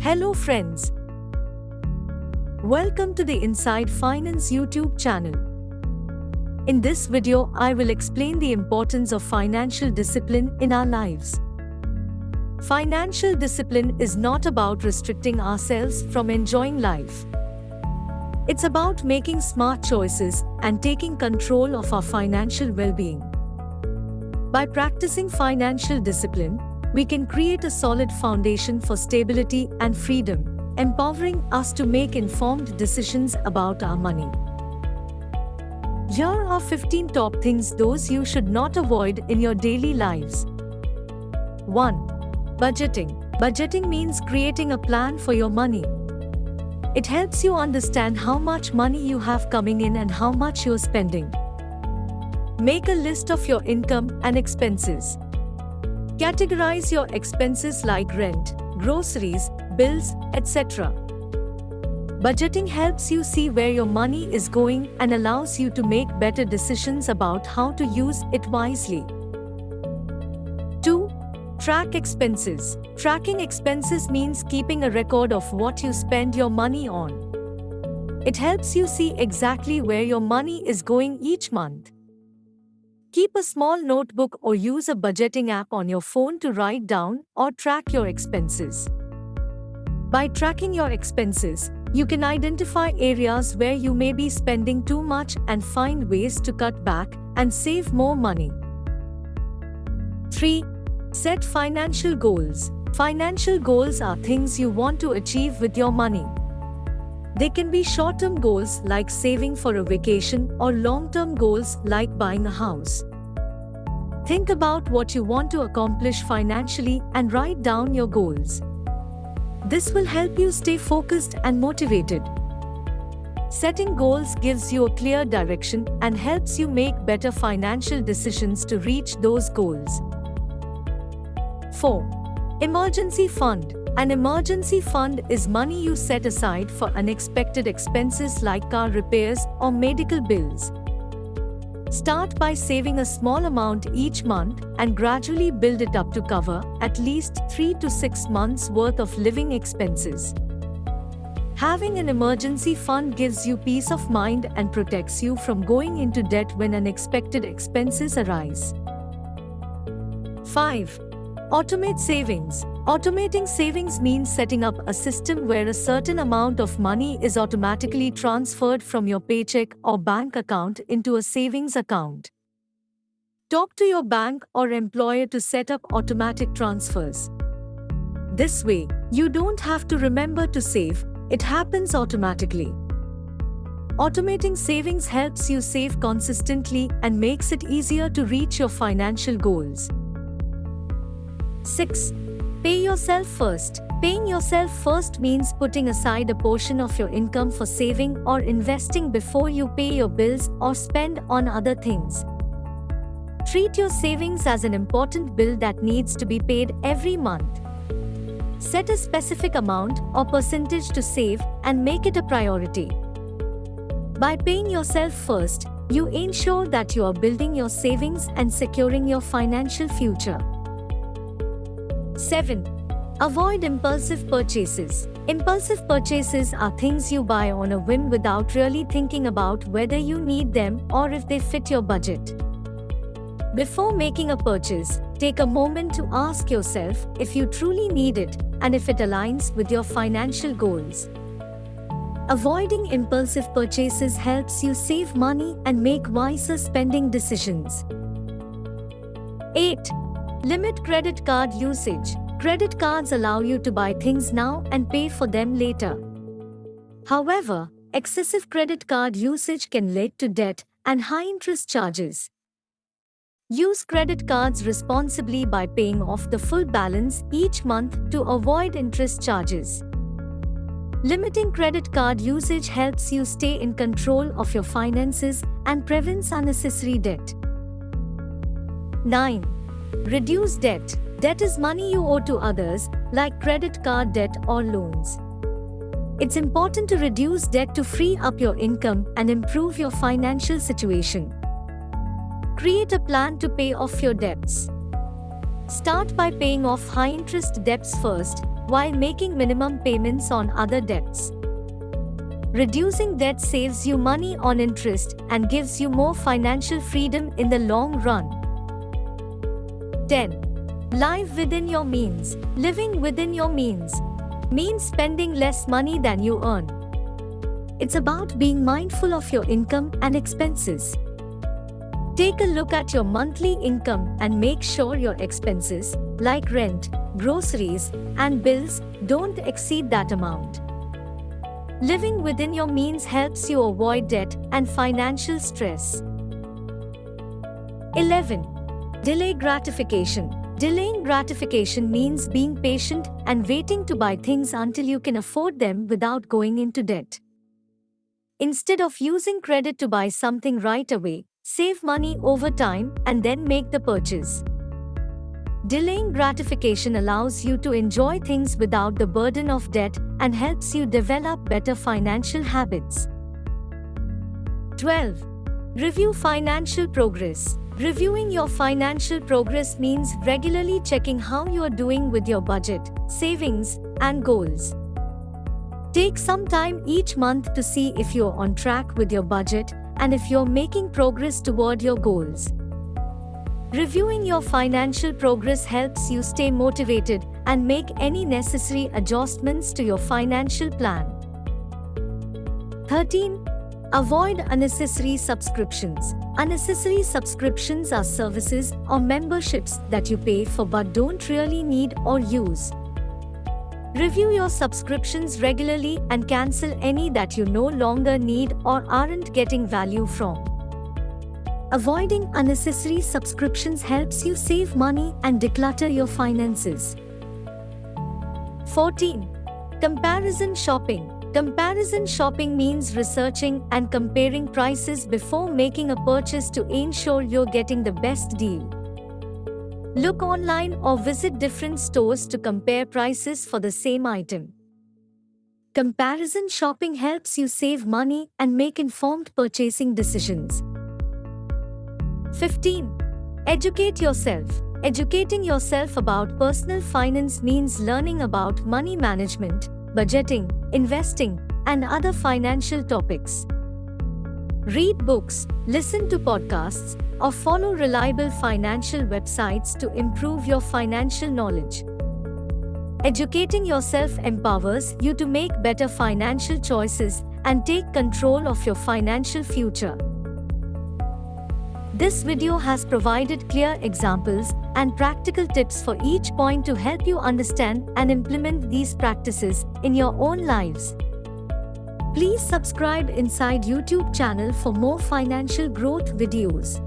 Hello friends. Welcome to the Inside Finance YouTube channel. In this video, I will explain the importance of financial discipline in our lives. Financial discipline is not about restricting ourselves from enjoying life. It's about making smart choices and taking control of our financial well-being. By practicing financial discipline, we can create a solid foundation for stability and freedom, empowering us to make informed decisions about our money. Here are 15 top things those you should not avoid in your daily lives. 1. Budgeting. Budgeting means creating a plan for your money. It helps you understand how much money you have coming in and how much you're spending. Make a list of your income and expenses. Categorize your expenses like rent, groceries, bills, etc. Budgeting helps you see where your money is going and allows you to make better decisions about how to use it wisely. 2. Track expenses. Tracking expenses means keeping a record of what you spend your money on. It helps you see exactly where your money is going each month. Keep a small notebook or use a budgeting app on your phone to write down or track your expenses. By tracking your expenses, you can identify areas where you may be spending too much and find ways to cut back and save more money. 3. Set financial goals. Financial goals are things you want to achieve with your money. They can be short-term goals like saving for a vacation or long-term goals like buying a house. Think about what you want to accomplish financially and write down your goals. This will help you stay focused and motivated. Setting goals gives you a clear direction and helps you make better financial decisions to reach those goals. 4. Emergency fund. An emergency fund is money you set aside for unexpected expenses like car repairs or medical bills. Start by saving a small amount each month and gradually build it up to cover at least 3 to 6 months' worth of living expenses. Having an emergency fund gives you peace of mind and protects you from going into debt when unexpected expenses arise. 5. Automate savings. Automating savings means setting up a system where a certain amount of money is automatically transferred from your paycheck or bank account into a savings account. Talk to your bank or employer to set up automatic transfers. This way, you don't have to remember to save, it happens automatically. Automating savings helps you save consistently and makes it easier to reach your financial goals. 6. Pay yourself first. Paying yourself first means putting aside a portion of your income for saving or investing before you pay your bills or spend on other things. Treat your savings as an important bill that needs to be paid every month. Set a specific amount or percentage to save and make it a priority. By paying yourself first, you ensure that you are building your savings and securing your financial future. 7. Avoid impulsive purchases. Impulsive purchases are things you buy on a whim without really thinking about whether you need them or if they fit your budget. Before making a purchase, take a moment to ask yourself if you truly need it and if it aligns with your financial goals. Avoiding impulsive purchases helps you save money and make wiser spending decisions. 8. Limit credit card usage. Credit cards allow you to buy things now and pay for them later. However, excessive credit card usage can lead to debt and high interest charges. Use credit cards responsibly by paying off the full balance each month to avoid interest charges. Limiting credit card usage helps you stay in control of your finances and prevents unnecessary debt. 9. Reduce debt. Debt is money you owe to others, like credit card debt or loans. It's important to reduce debt to free up your income and improve your financial situation. Create a plan to pay off your debts. Start by paying off high-interest debts first, while making minimum payments on other debts. Reducing debt saves you money on interest and gives you more financial freedom in the long run. 10. Live within your means. Living within your means means spending less money than you earn. It's about being mindful of your income and expenses. Take a look at your monthly income and make sure your expenses, like rent, groceries, and bills, don't exceed that amount. Living within your means helps you avoid debt and financial stress. 11. Delay gratification. Delaying gratification means being patient and waiting to buy things until you can afford them without going into debt. Instead of using credit to buy something right away, save money over time and then make the purchase. Delaying gratification allows you to enjoy things without the burden of debt and helps you develop better financial habits. 12. Review financial progress. Reviewing your financial progress means regularly checking how you are doing with your budget, savings, and goals. Take some time each month to see if you're on track with your budget and if you're making progress toward your goals. Reviewing your financial progress helps you stay motivated and make any necessary adjustments to your financial plan. 13. Avoid unnecessary subscriptions. Unnecessary subscriptions are services or memberships that you pay for but don't really need or use. Review your subscriptions regularly and cancel any that you no longer need or aren't getting value from. Avoiding unnecessary subscriptions helps you save money and declutter your finances. 14. Comparison shopping. Comparison shopping means researching and comparing prices before making a purchase to ensure you're getting the best deal. Look online or visit different stores to compare prices for the same item. Comparison shopping helps you save money and make informed purchasing decisions. 15. Educate yourself. Educating yourself about personal finance means learning about money management, budgeting, investing, and other financial topics. Read books, listen to podcasts, or follow reliable financial websites to improve your financial knowledge. Educating yourself empowers you to make better financial choices and take control of your financial future. This video has provided clear examples and practical tips for each point to help you understand and implement these practices in your own lives. Please subscribe inside YouTube channel for more financial growth videos.